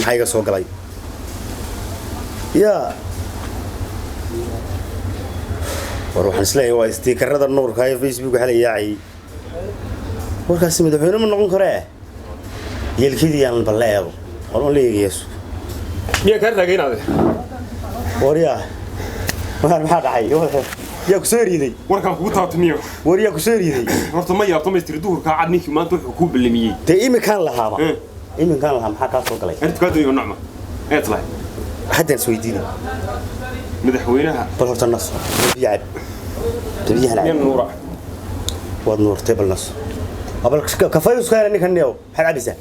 محايقة سوق لي يا وروح نسلي واستيكر هذا النور كاي فيسبوك على ياعي وركاس مدحونا من نقول كراه يلكيدي يعني بالله والله ليه يسوع ميا كان راجين هذا وريا ما حد حي يا كسوري دي وركان كو تابتنيو وريا كسوري دي horta ma yaabto ma istiriduhu ka cad ninkii maanta wuxuu ku bilimiyay te imi kan lahaaba imi kan lahaa maxaa ka soo galay inta ka dayo nacma ee talay hadda isweydiin madaxweynaha bal horta nas yaab tabiyaha la nuura wad nuur table nas abal kafay iska yaani kan niyo maxaa cabisa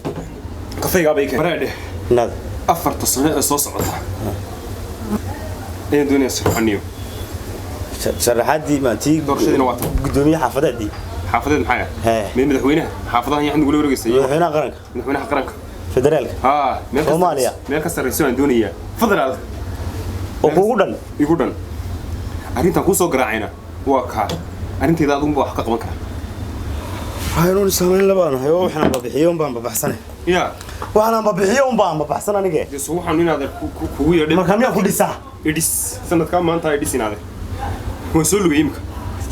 kafayga bay ka bareede nad afarta sano ee soo socota ee dunia sirxaniyo sharaxadii ma tii doorashadina waa gudoomiyaha xaafadadii xaafadad maxay mid madaxweynaha xaafadaha yaani ugu wareegaysay madaxweynaha qaranka federaalka Soomaaliya meel ka sareyso aan doonaya federaal oo kugu dhan igu dhan arintan ku soo garaacayna waa ka arinteeda aad wax ka qaban kara waxaan sameyn labaan hayo waxaan babixiyo baan babaxsanay ya waxaan babixiyo baan babaxsan aniga isoo waxaan inaad kugu yeedhay marka miyaa ku dhisaa idis sanadka maanta idis inaade waan soo lugay imka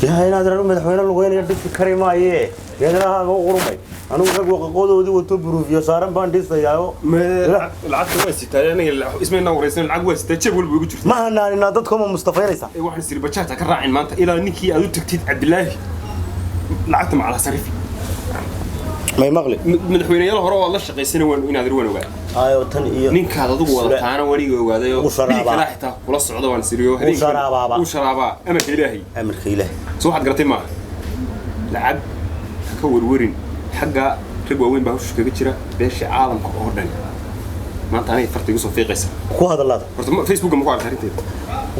yaa inaad raro madaxweyne lugeynaya dhisi kari maaye yadana ugu qurmay anigu rag waqoodoodii wato buruufiyo saaran baan dhisayaayo lacagta waa sitaa aniga ismayna wareysan lacag waa sitaa jeeb walba ugu jirta ma hanaanina dadka ma mustafaynaysa waxaan sir bajaata ka raacin maanta ilaa ninkii aad u tagtid Cabdilaahi lacagta macala sarifi ما يمغلي من حويني يلا هراء الله شقي سنة وين هذا وين وقع أيوة تن نين كهذا ضو ولا تعانا وري وهذا يو لا حتى ولا الصعود وان سريو وشرابا أمك إلهي أمك إلهي سو حد قرتين معه لعب كور ورين حاجة رجوا وين بهوش كبيرة بيش عالم كأردن ما تاني فرت يوسف في قصة كو هذا الله فيسبوك مقال خريطة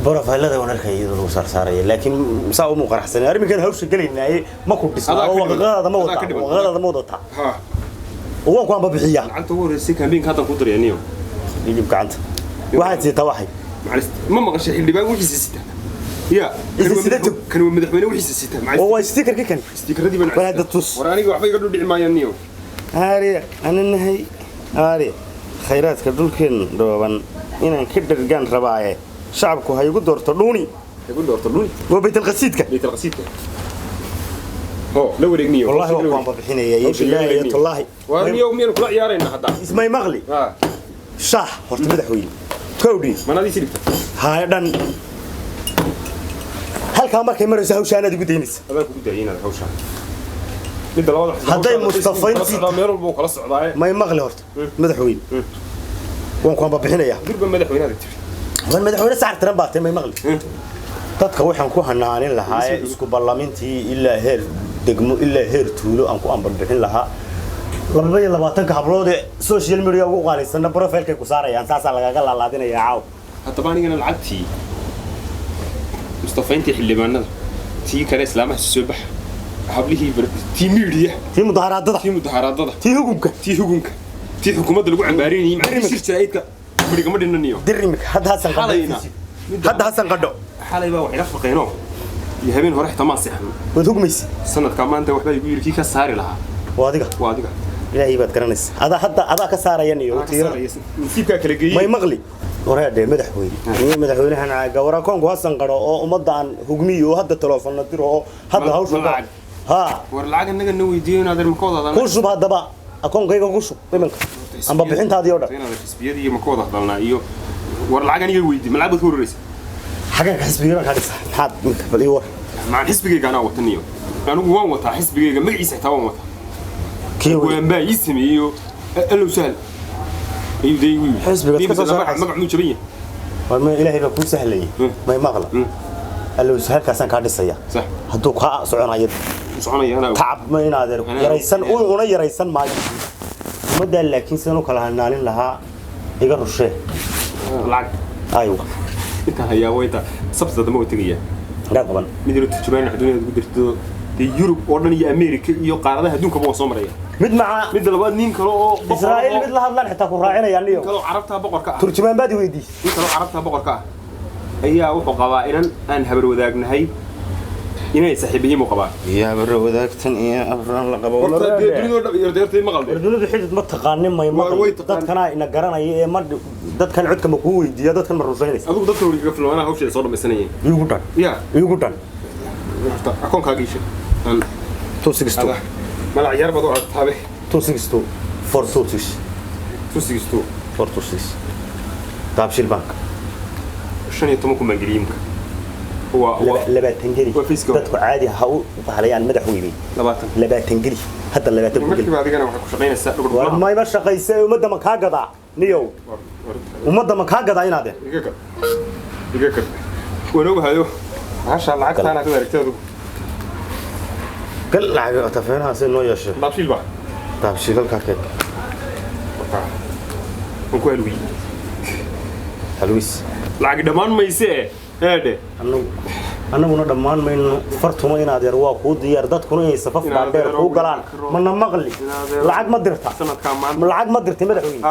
برافو هلا وانا الخير وصار صار لكن مساو مو قرح سنه ارمي كان هوش قال لنا ما كنت بس هو غلط موضوعها ها هو كان ببخيا انت هو رسي كان بين كان قدر يعني يجيب كعنت واحد سي توحي معلش ما مقش اللي بان وحي سيسته يا كانوا مدحوينه وحي سيسته معلش هو ستيكر كان ستيكر دي بنعرف هذا تص وراني waxbay ka dhudhici maayeen niyo هاري انا نهي هاري خيراتك دولكين دوبان inaan ka dhargaan rabaaye shacabku hay ugu doorto dhuuni waa bayt alqasiidka هو لو رجنيه والله هو قام بحنيه يا بالله يا الله وأنا يوميا كل عيارين حتى اسمه مغلي صح هرت مدحوين كودي ما نادي سيرك هاي دن هل كان markay maraysa hawshaan aad ugu deynaysa aad ku deeyina hawshaan mid la wada haday mustafaynti meel walba kala socdaay may maqli horta madaxweyne waan ku bixinaya dirba madaxweynaha tirti waan madaxweyne saar tiran baatay may maqli dadka waxaan ku hanaanin lahaa isku ballamintii ilaa heer degmo ilaa heer tuulo aan ku ambar bixin lahaa 22 hablood social media ugu qaalisan profile-kay ku saarayaan saasa lagaga laalaadinaya caaw hadda baanigana lacagtii mustafaynti xildhibaanada tii kale islaamaha soo bax hablihii tii media tii mudaharaadada tii hukunka tii xukuumadda lagu cambaarinayay macallin shirkaadka bariga ma dhinaniyo dirimik hadda hasan qadho xalay baa waxay rafaqeeno iyo habeen hore xitaa seexan wad hugmaysi sanadka maanta waxba igu yiri ka saari lahaa waadiga ilaahay baad garanaysa ada ka saarayaan iyo tiiro nasiibka kala geeyay may maqli waraade madaxweynahan gawara koonku hasan qaro oo umadan hugmiyo hadda telefoon diro oo hadda hawsha ha war lacag inaga na weydiiyeen adeer ma kooda ku shub hadaba akoonkayga ku shub imanka amba bixintaadii oo dhan xisbiyadii ma kooda hadalna iyo war lacag aniga weydiin ma lacag ku horeysa حاجة حسبي لك هذا حاد بلي ور مع حسبي أنا وطنيو أنا جوان وطا حسبي ما يسحت هوا وطا كيو وين بقى يسميه قالوا سهل يدي حسبي ما بعمل شبيه ما إلهي بكون سهل ما يمغلى قالوا سهل كاسن كارد السيا صح هدوك ها صعنا أنا تعب ما ينادر يريسن ولا يريسن ما مدة لكن سنو كلها نالين لها يقرر الشيء العق أيوه انت هيا ويتا سبسة دمو تجيه لا طبعا مدير تجمعنا الدنيا قدرت دي يوروب أردن يا أمريكا يو قارنها دون كبوا صومرية مع لبعض نين كلو إسرائيل مثل هذا حتى كراعينا يعني كلو عرفتها بقر كا ترجمان بادي ويدي كلو عرفتها بقر كا هي وحو قبائلا أن هبر وذاقنا هاي inay saaxiibiyiin u qabaan يا برا wadaagtan iyo afran la qabo horta dunidu ma qalday dunidu xidid ma taqaanin may ma dadkana ina garanaya ee ma dadkan codka ma ku weydiiya dadkan ma ruusaynaysa adigu dadka wariga filmaana hawsha soo dhamaysanayeen igu dhan ya igu dhan akoonkaaga isha aan 262 malac yar bad u aragtaabe 262 426 262 426 daabshil bank 15 kuma gariimka هو لباتن جري dadku caadi ha u bahlayaan madaxweyne 20 gari hadda 20 gari markii baad igana waxa ku shaqeynaysaa dhulka ma ima shaqeysay umada ma ka gadaa niyow umada ma ka gadaa inaad iga ka wanaag hayo maasha Allah lacagtaana ka daragtay gal lacag tafeenaa si noo yeesho daabshil ka kee ku halwi halwis lacag dhamaan maysee هذا أنا من دمان من فرتما إن هذا رواق ودي أردت كونه يسافر بعدين هو قلان من مغلي العقد ما درتها العقد ما درت مدحوين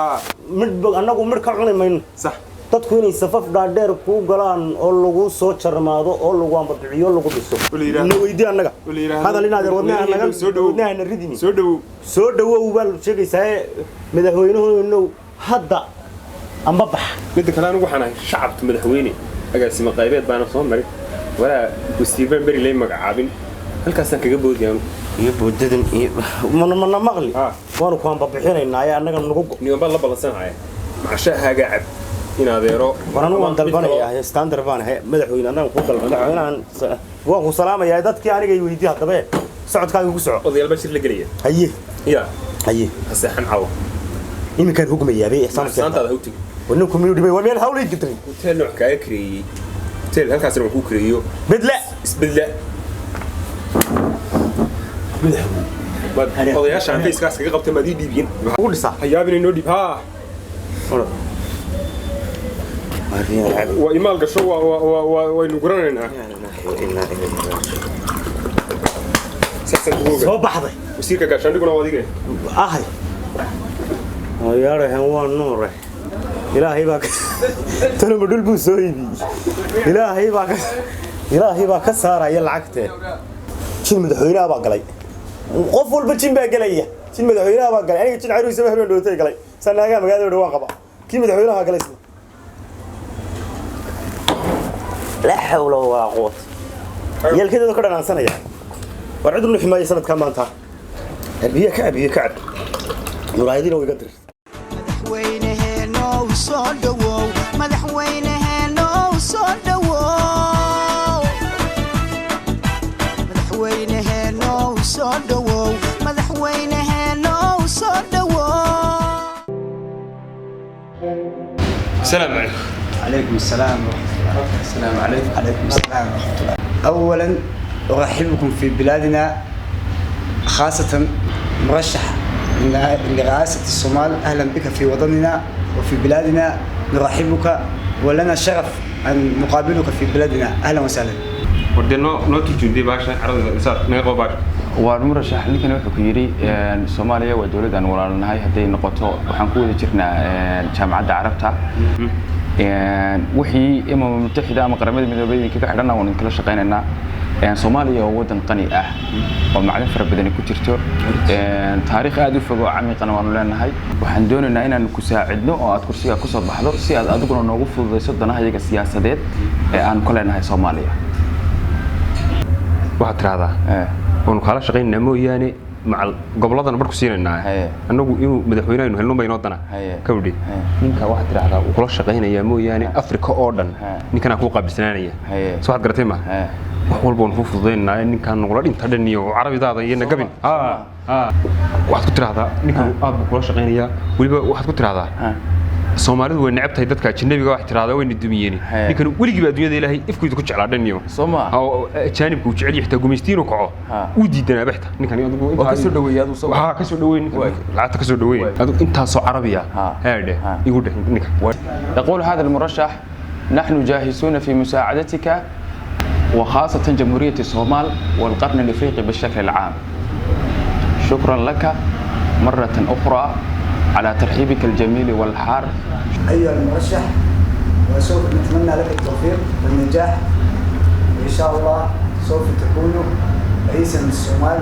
أنا قوم مركعوني من صح تدخلني يسافر بعدين هو قلان أولو صوت شرماده أولو قام بدعي أولو قبيسو إنه يدي أنا هذا اللي نادر ودنا أنا ودنا نردني سودو وبال شيء ساي مدحوينه إنه هذا أم ببح بدك أنا وحنا شعب مدحويني agaasima qaybeed baan soo maray wala Steven Berry lay magacaabin halkaas aan kaga boodiyaan iyo boodadin iyo mana maqli waan ku bixinaynaa anaga nagu niyo bal la balansanaya macashahaaga cab in adeero waan dalbanayaa standard baan madaxweyne anaga ku dalbanayaa waan ku salaamayaa dadkii aniga weydiiyay hadaba socodkaaga ku soco odayaal bashir la galiya haye hasaxan cawo iminkan hogmayaabay ihsaantaada hawtiga ونكم يودي ومين هاولي قدري hotel نوع كايكري hotel halkaas inuu ku kiriyo بدلا bad odayaasha aan fiiskaas kaga qabtay madii dhiibiyeen ugu dhisa hayaabin inoo dhiib ha wa imaal gasho waa inu guranaynaa soo baxday wasiirka gaashaandhiguna waa adigay ahay yaarahan waa nuure إلهي باك ترى مدل بوسويدي إلهي باك سارة يلعكته شين مدحوينا باقلي قفل بتشين باقليه شين مدحوينا باقلي أنا شين عروس سبب من دوتي قلي سنة جام قاعد يدور كي مدحوينا باقلي لا حول ولا قوة يل كده ذكرنا عن سنة يا ورعد إنه حماية سنة كمان تا هي كعب نرايدين ويقدر madaxweynaheena soo dhawow madaxweynaheena soo dhawow madaxweynaheena soo dhawow السلام عليكم عليكم السلام ورحمة الله السلام عليكم عليكم السلام ورحمة الله أولا أرحبكم في بلادنا خاصة مرشح لرئاسة الصومال أهلا بك في وطننا وفي بلادنا نرحبك ولنا شرف أن نقابلك في بلادنا أهلا وسهلا ودنا نوتي جندي باشا عرض الإنسان نقول باش والمرشح اللي كان يحكي يري الصومالية والدولة أن ولا النهاية هذه النقطة وحنقول جرنا جامعة عربتها وحي إما متحدة أما قرامات المدربين كذا حرنا ونكلا شقينا Soomaaliya waa wadan qani ah oo macluumaad fara badan ku jirto taariikh aad u fog oo camiiqan waanu leenahay waxaan doonaynaa inaan ku saacidno oo aad kursiga ku soo baxdo si aad adiguna noogu fududeyso danahayaga siyaasadeed ee aan ku leenahay Soomaaliya waxaad tiraahdaa oo kala shaqeynaa mooyaane macal goboladan barku siinayna anagu inuu madaxweynaha helno bayno dana kawdi ninka waxaad tiraahdaa uu kula shaqeynayaa mooyaane Afrika oo dhan ninkana ku qaabisanaanaya soo waxaad garatay ma walba uu fududeynaa ninkan nugula dhinta dhaniyo carabidaada iyo nagabin waxaad ku tiraahdaa ninkan aad kula shaqeynayaa waliba waxaad ku tiraahdaa Soomaalidu way necabtahay dadka ajnabiga wax tiraahdaa way nidumiyeen ninkan waligiiba adduunyada Ilaahay ifkiidu ku jeclaa dhaniyo oo ajaanibku uu jecel yahay gumaystiino kaco uu diidanaa baxta ninkan adigu inta ka soo dhaweeyay adu waxa ka soo dhaweeyay lacagta ka soo dhaweeyay adigu inta soo carabiya haade igu dhaxin ninka يقول هذا المرشح نحن جاهزون في مساعدتك وخاصة جمهورية الصومال والقرن الإفريقي بالشكل العام. شكرا لك مرة أخرى على ترحيبك الجميل والحار. أيها المرشح وسوف نتمنى لك التوفيق والنجاح وإن شاء الله سوف تكون رئيسا للصومال،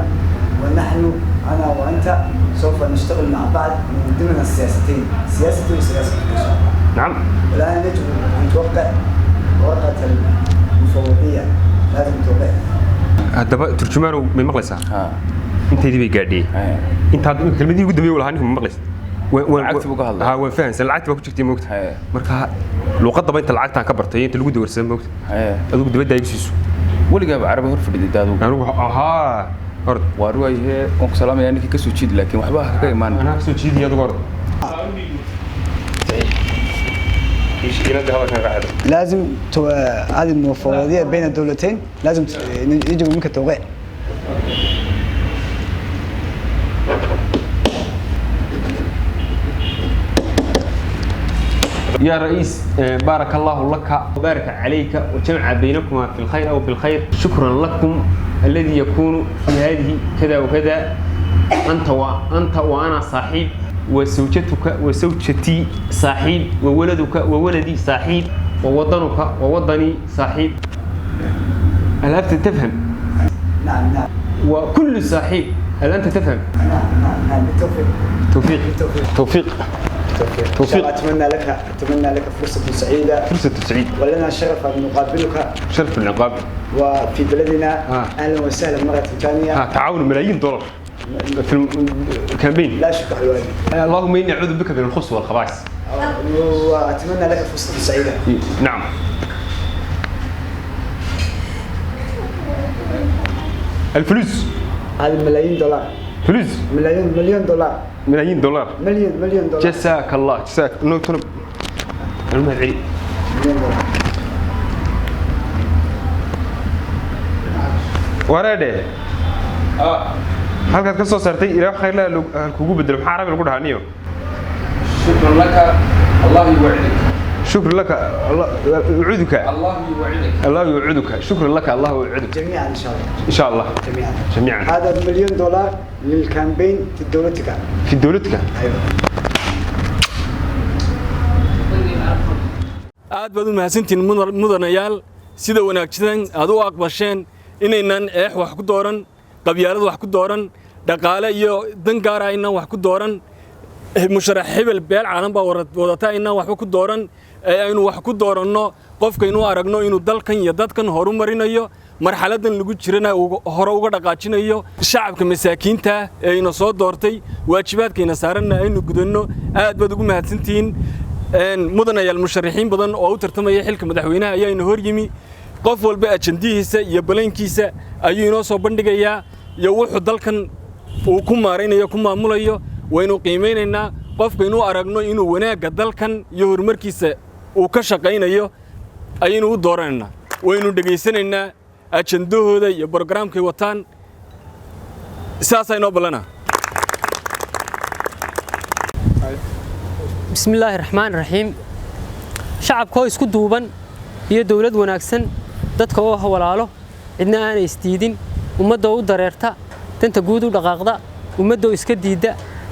ونحن أنا وأنت سوف نشتغل مع بعض من ضمن السياستين، سياستي وسياسة الكشف. نعم. والآن يجب أن توقع ورقة المفوضية، لازم توقع. هذا ترجمانه من مقلسة. أنت يدي بيجادي. أنت هذا كلمة دي قدامي ولا هني من مقلس. العقد بقى هلا. ها وين فاهم العقد بقى كتير موقت. مركها لو قد بين العقد عن كبرتين أنت اللي قد ورسم موقت. أدوك دبي ده يجلسوا. ولا جاب عربي هرف اللي دادو. أنا أروح أرد. وأروح هي أنك سلام يعني كيسو تشيد لكن وحبها كي مان. أنا كسو تشيد يا دكتور. إيش كنا ده هذا كان قاعد. لازم هذه المفوضية بين الدولتين لازم يجب منك التوقيع. يا رئيس بارك الله لك وبارك عليك وجمع بينكما في الخير أو بالخير. شكرا لكم الذي يكون في هذه كذا وكذا. أنت وأنا صاحب، وزوجتك وزوجتي صاحب، وولدك وولدي صاحب، ووطنك ووطني صاحب. هل أنت تفهم؟ نعم. وكل صاحب. هل أنت تفهم؟ نعم. بالتوفيق. توفيق. أتمنى لك فرصة سعيدة. ولنا الشرف أن نقابلك. شرف العقاب. وفي بلدنا أهلا وسهلا مرة ثانية. تعاون ملايين دولار في الكامبين. لا شك حلواني. اللهم إني أعوذ بك من الخبث والخبائث. وأتمنى لك فرصة سعيدة. نعم. الفلوس. هذه ملايين دولار. فلوس. مليون دولار. ملايين دولار. مليون دولار. جزاك الله جزاك. نوتن. المدعي. مليون دولار. ورده. halkaad ka soo saartay ilaa khayr la kugu bedelo maxaa arabi lagu dhaaniyo. شكرا لك الله يوعدك. شكرا لك الله يوعدك. الله يوعدك. شكرا لك الله يوعدك. جميعا إن شاء الله. إن شاء الله. جميعا. هذا مليون دولار للكامبين في دولتك. في دولتك. أيوة. aad baad u mahadsantiin mudanayaal sida wanaagsan aad u aqbasheen inaynan wax ku dooran qabyaalad wax ku dooran dhaqaale iyo dan gaar ah inaan wax ku dooran musharax hebel beel caalam baa wadata inaan waxba ku dooran aynu wax ku dooranno qofka inuu aragno inuu dalkan iyo dadkan horumarinayo marxaladan lagu jirana hore uga dhaqaajinayo shacabka masaakiinta ee ina soo doortay waajibaadkeena saaranna aynu gudanno aad baad ugu mahadsantiin mudanayaal musharaxiin badan oo u tartamaya xilka madaxweynaha ayaa ina hor yimi qof walba ajandihiisa iyo balankiisa ayuu inoo soo bandhigayaa iyo wuxuu dalkan uu ku maaraynayo ku maamulayo waynu qiimeynaynaa qofka inuu aragno inuu wanaagga dalkan iyo horumarkiisa uu ka shaqaynayo ayaynu u dooranaynaa waynu dhegaysanaynaa ajandahooda iyo barnaamijkay wataan sidaas inoo balana بسم الله الرحمن الرحيم شعب كويس كدوبان هي دولة وناكسن dadka oo hawalaalo cidna aan istiidin ummadda u dareerta danta guud u dhaqaaqda ummadda iska diida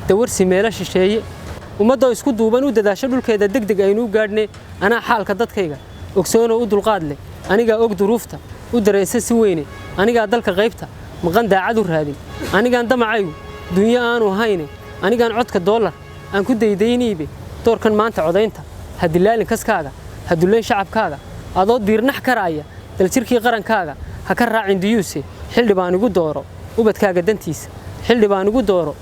dawarsi meela shisheeye ummadda isku duuban u dadaasho dhulkeeda degdeg aynu gaadhnay ana xaalka dadkayga ogsoon oo u dulqaad leh aniga og duruufta u dareensan si weyn aniga dalka qaybta maqan daacad u raadin aniga damacaygu dunya aanu hayne aniga codka dollar aan ku daydayniibe doorkan maanta codaynta hadilaalin kaskaaga haduleen shacabkaaga adoo diirnax karaaya daljirkii qarankaaga ha ka raacin diyuuse xildhibaan ugu dooro ubadkaaga dantiisa xildhibaan ugu dooro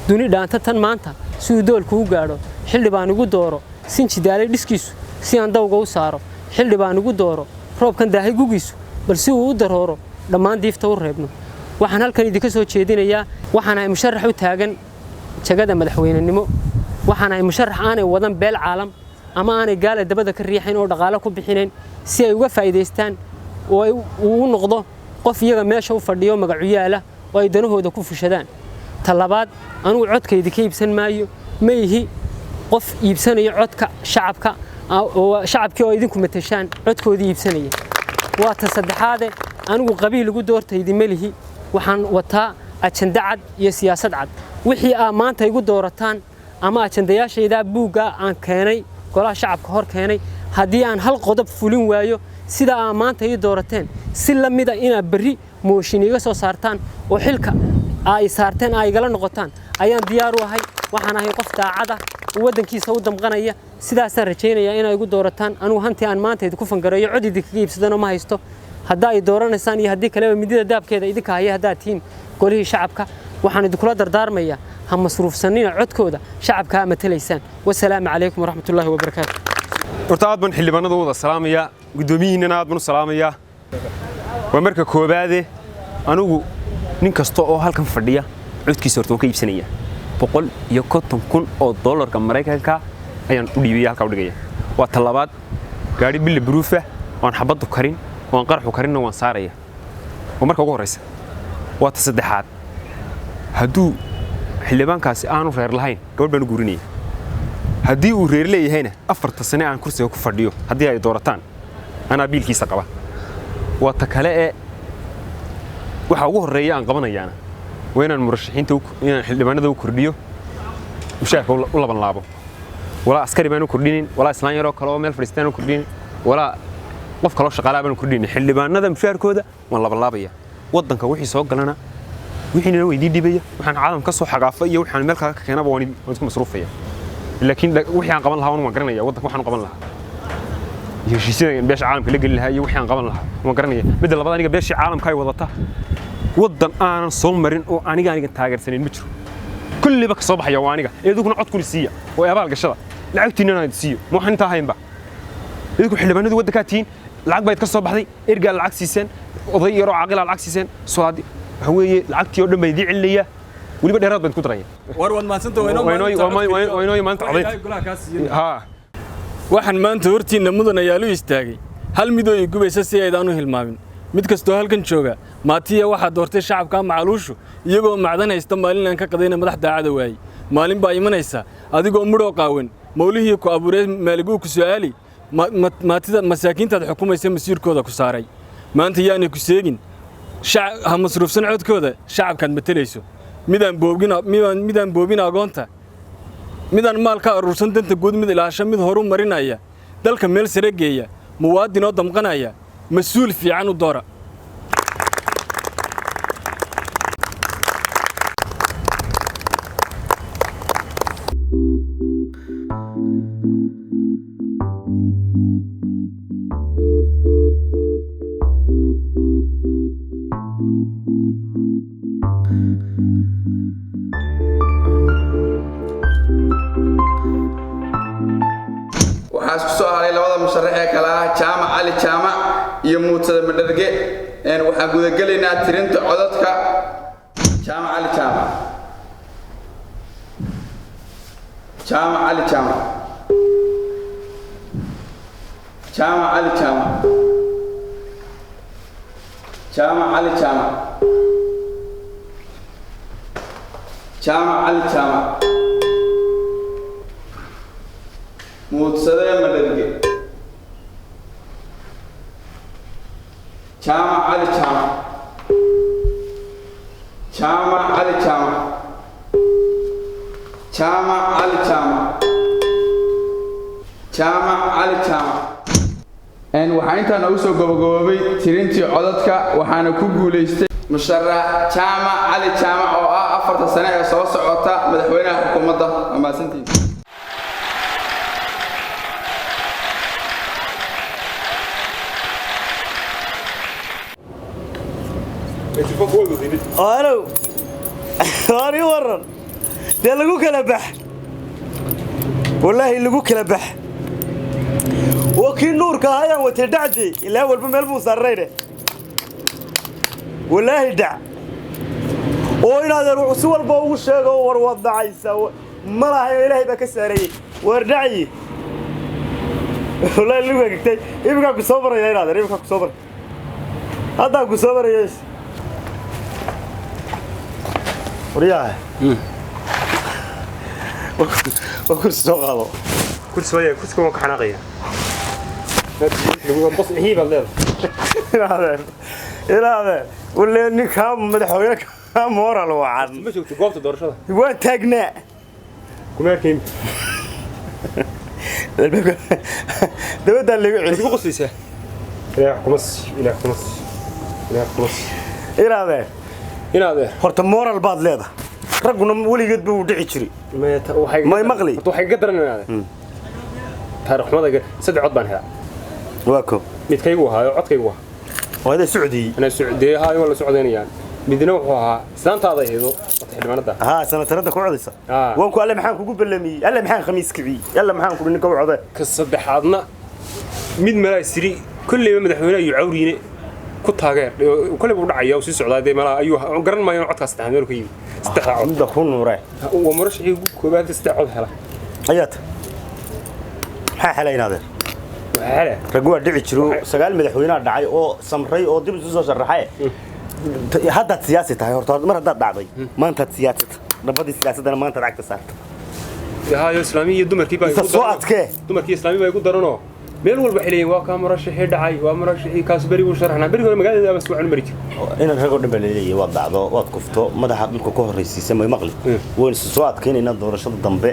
duni dhaanta tan maanta si uu doolku u gaadho xildhibaan ugu dooro sinji daalay dhiskiisu si aan dawga u saaro xildhibaan ugu dooro roobkan daahay gugiisu bal si uu u darooro dhammaan diifta u reebno waxaan halkan idinka soo jeedinayaa waxaan ahay musharax u taagan jagada madaxweynenimo waxaan ahay musharax aanay wadan beel caalam ama aanay gaala dabada ka riixayn oo dhaqaale ku bixinayn si ay uga faa'iideystaan oo uu noqdo qof iyaga meesha u fadhiyo magacuyaala oo ay danahooda ku fushadaan talabaad anigu codkayda ka iibsan maayo ma ihi qof iibsanayo codka shacabka oo shacabkii oo idinku matashaan codkoodii iibsanaya waa ta saddexaade anigu qabiil ugu doortaydi ma lihi waxaan wataa ajanda cad iyo siyaasad cad wixii aa maanta igu doorataan ama ajandayaashayda buugga aan keenay golaha shacabka hor keenay haddii aan hal qodob fulin waayo sida aa maanta ii doorateen si la mida inaad berri mooshin iga soo saartaan oo xilka ay saarteen ay igala noqotaan ayaan diyaar u ahay waxaan ahay qof daacada waddankiisa u damqanaya sidaasaan rajaynayaa inay igu doorataan anigu hantii aan maanta idinku fangareeyo cod idinkaga iibsadano ma haysto haddaa ay dooranaysaan iyo haddii kaleba midida daabkeeda idinka haya haddaad tihiin golihii shacabka waxaan idinkula dardaarmayaa ha masruufsanina codkooda shacabka ha matalaysaan wasalaamu calaykum waraxmatullaahi wabarakaatu horta aad baan xildhibaanada wada salaamayaa guddoomiyihiinana aad baan u salaamayaa waa marka koobaade anigu nin kasta oo halkan fadhiya codkiisa horta waan ka iibsanayaa $150,000 Mareykanka ayaan u dhiibaya halka u dhigaya waa talabaad gaari bil bruufa waan xabadu karin waan qarxu karinna waan saaraya oo marka ugu horeysa waa ta saddexaad hadduu xildhibaankaasi aanu reer lahayn gabadh baan u guurinaya haddii uu reer leeyahayna 4 sano aan kursiga ku fadhiyo haddii ay doorataan anaa biilkiisa qaba waa ta kale ee waxa ugu horeeya aan qabanayaana waa inaan murashaxiinta inaan xildhibaanada u kordhiyo mushaarka u laban laabo walaa askari baan u kordhinin walaa islaan yaroo kale oo meel fadhiistaan u kordhinin walaa qof kale oo shaqaale baan u kordhinin xildhibaanada mushaarkooda waan laban laabaya waddanka wixii soo galana wixiina weydii dhibaya waxaan caalam ka soo xagaafay iyo waxaan meel kale ka keenaba waan isku masruufaya laakiin wixii aan qaban lahaa waan garanaya waddanka waxaan u qaban lahaa iyo heshiisyada beesha caalamka la gelin lahaa iyo wixii aan qaban lahaa waan garanaya midda labaad aniga beesha caalamka ay wadata waddan aanan soo marin oo aniga taageersanin ma jiro kulliba ka soo baxaya waa aniga idinku cod kuli siiya oo abaal gashada lacagtiina aan siiyo ma waxaan inta haynba idinku xildhibaanadu waddanka tiin lacag bayd ka soo baxday erga lacag siiseen oday yaro caaqil lacag siiseen soadi waxa weeye lacagtii oo dhan bay idin celinaya waliba dheeraad baad ku daraya war wad maanta maanta codeyd ha waxaan maanta hortiina mudan ayaa lu istaagay hal midoo ay gubaysa si aydan u hilmaamin mid kastoo halkan jooga maatiya waxa doortay shacabka macaluushu iyagoo macdan haysta maalin aan ka qadayna madax daacada waayay maalin baa imanaysa adigoo mudhoo qaawan mawlihii ku abuuray maaliguu ku su'aali maatida masaakiintaad xukumaysa masiirkooda ku saaray maanta yaanay ku seegin ha masruufsan codkooda shacabkaad matalayso midaan boobin agoonta midaan maal ka urursan danta guud mid ilaasho mid horu marinaya dalka meel sare geeya muwaadin oo damqanaya مسؤول في عنه دورة waxaa soo haray labada musharax ee kala ah Jaamac Ali Jaamac iyo Muutada Madharge waxaan guda galeynaa tirinta codadka Jaamac Ali Jaamac Jaamac Ali Jaamac Jaamac Ali Jaamac Jaamac Ali Jaamac Jaamac Ali Jaamac Muutada Madharge Jaamac Ali Jaamac Jaamac Ali Jaamac Jaamac Ali Jaamac Jaamac Ali Jaamac waxaa intaan ugu soo gabagaboobay tirintii codadka waxaana ku guuleystay musharax Jaamac Ali Jaamac oo ah 4 sano ee soo socota madaxweynaha xukuumadda amaasantiin أنا أنا ورن ده اللي جو كلا بح والله اللي جو كلا بح وكين نور كهايا وتدعدي اللي هو المال مصرينه والله دع وين هذا الرسول بوش ور وضع يسوي ما راح إلهي بكسري وردعي والله اللي جو كتير يبقى بصبر يا هذا يبقى بصبر هذا بصبر يا ورياه وكرسي سوقه كرسي ويا كرسي كم حناقية بس هي بالله هذا ولا إني كام مدحوية كام ورا الوعد ما شفت قابت الدور شذا وين تجنى كم يركين ده اللي شو قصيسة إلى خمس إرادة إلى horta moral baad leedahay raguna weligeed buu dhici jiray ما مغلي waxay qadaranayaan taariikhmada saddex cod baan helaa واكو midkaygu ahaa codkaygu ahaa وهذا سعودي أنا سعودي هاي ولا سعودينيان midna wuxuu ahaa islaantaada aydo xildhibaanada ها سنة ترى ku codaysa waan ku alle maxaan kugu ballamiyay alle maxaan khamiis kiciyay alle maxaan ku ninka wacday ka saddexaadna mid mala isri kulliba madaxweynaha iyo cawriine ku taageer kulliba u dhacaya oo sii socdaa mala ayuu garan maayo codkaas taxameer ku yimid saddex cod inda ku nuuray waa murashixii koobaad saddex cod hela ayaad ha xalaynaade hala ragwa dhici jiro sagaal madaxweynaha dhacay oo samray oo dib u soo sharaxay hadda siyaasi tahay horta mar hadda dhacday maanta siyaasad nabadii siyaasadana maanta lacagta saarta yahay islaamiga dumarkii baa igu soo adkee dumarkii islaamiga baa igu darano meel walba xiliyeen waa ka murashixii dhacay waa murashixii kaas bari uu sharaxna bari hore magaalada bas waxaan mari jir inaan rag oo dhan baleeyay waa dhacdo waad kufto madaxa dhulka ku horeysiisay ma maqli waan soo adkeynayna doorashada dambe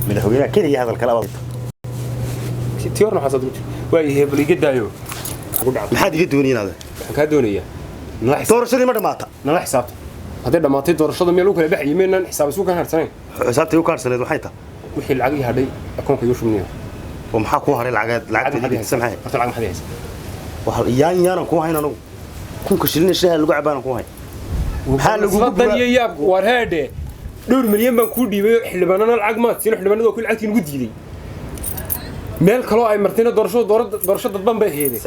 madaxweynaha kaliya hadal kala wada tiyorna xasad waa yahay baliga daayo maxaad iga doonaynaada waxaan ka doonayaa doorashadii ma dhamaata nala xisaabta hadday dhamaatay doorashada meel u kala baxay meelan xisaab isku kan harsanay xisaabtii u kaarsaneed waxay tahay wixii lacag ii hadhay akoonka iyo shumniyo ومحا كو هاري لعقد سمحي horta lacag maxay haysaa waxa yaan ku hayn anagu kun ka shilin shaah lagu cabaan ku hayn maxaa lagu badaniyo yaab war heede dhowr milyan baan ku dhiibay xildhibaanana lacag ma siin xildhibaanada oo ku lacagtiin ugu diiday meel kale ay martina doorasho dadban bay heeday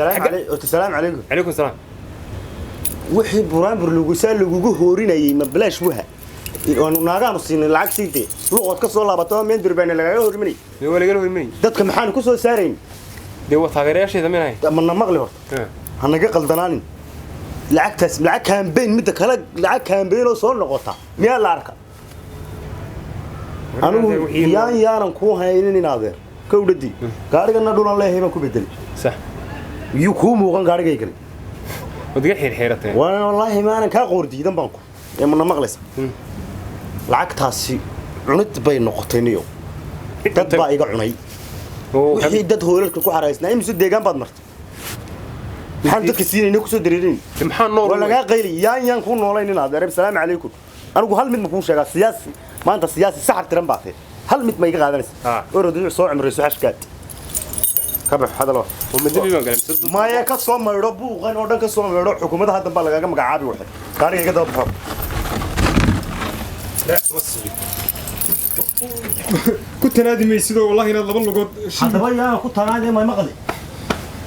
salaam alaykum alaykum salaam wixii buraanbur lagu saal lagu hoorinayay ma bilaash waha oo naagaanu siinay lacag siitay luqad ka soo laabato meel durbaan laga horiminay walaga horiminay dadka maxaan ku soo saarayn de waa taageerayaasheeda meenay ma maqli horta hanaga qaldanaanin lacag campaign mid kale lacag campaign oo soo noqota miyaa la arka anu yaanan ku haynin in adeer kowdadii gaarigana dhulan leeyahay baan ku bedelay sax yu ku muuqan gaarigayga wadiga xirxiratay wallahi ma aanan ka qoordiidan baan ku ma maqlaysa lacagtaasi cunid bay noqotay niyo dad baa iga cunay wixii dad hoolalka ku xaraysnaa imsu deegaan baad martay maxaan dadka siinayna ku soo dareerin maxaan nool wala laga qayli yaan ku noolayn in adeer salaam alaykum anigu hal mid ma ku sheegaa siyaasi maanta siyaasi saxar tiran baatay hal mid ma iga qaadanaysa orod soo cimrayso xashkaad kabax hadalo ومدبي ما قال ما يا كسو ميرو بوقان oo dhan ka soo meero xukuumadda hadda baa laga magacaabi waxay qaariga daba baxo لا وصي كنت نادي ميسيدو والله إن لبن لقود hadaba yaa ku tanaadee ma maqli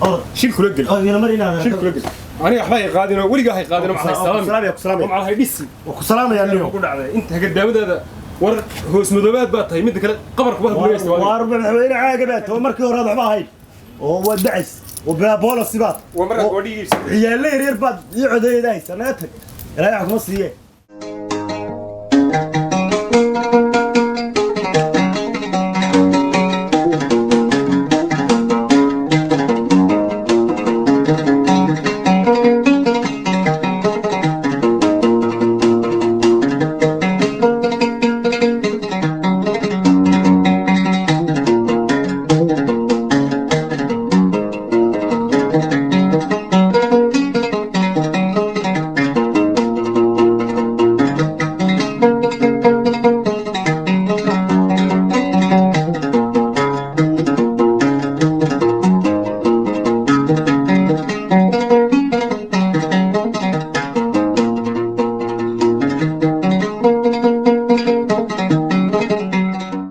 orod شيل كل جل ina marina شيل كل جل أنا أحبائي قادنا ولقى هاي قادنا مع السلام سلام ومع هاي ديسي ku salaamaya niyo كل عذا أنت هقدام هذا ور هو اسمه ذبات بات هاي مدك قبرك بهذا بلويس وارب الحويرة عاقبات ومركي ورا ضعبها هاي ودعس وبابولا السبات ومرة ودي عيال لي رير باد يقعد يداي سنتك لا يعرف مصريه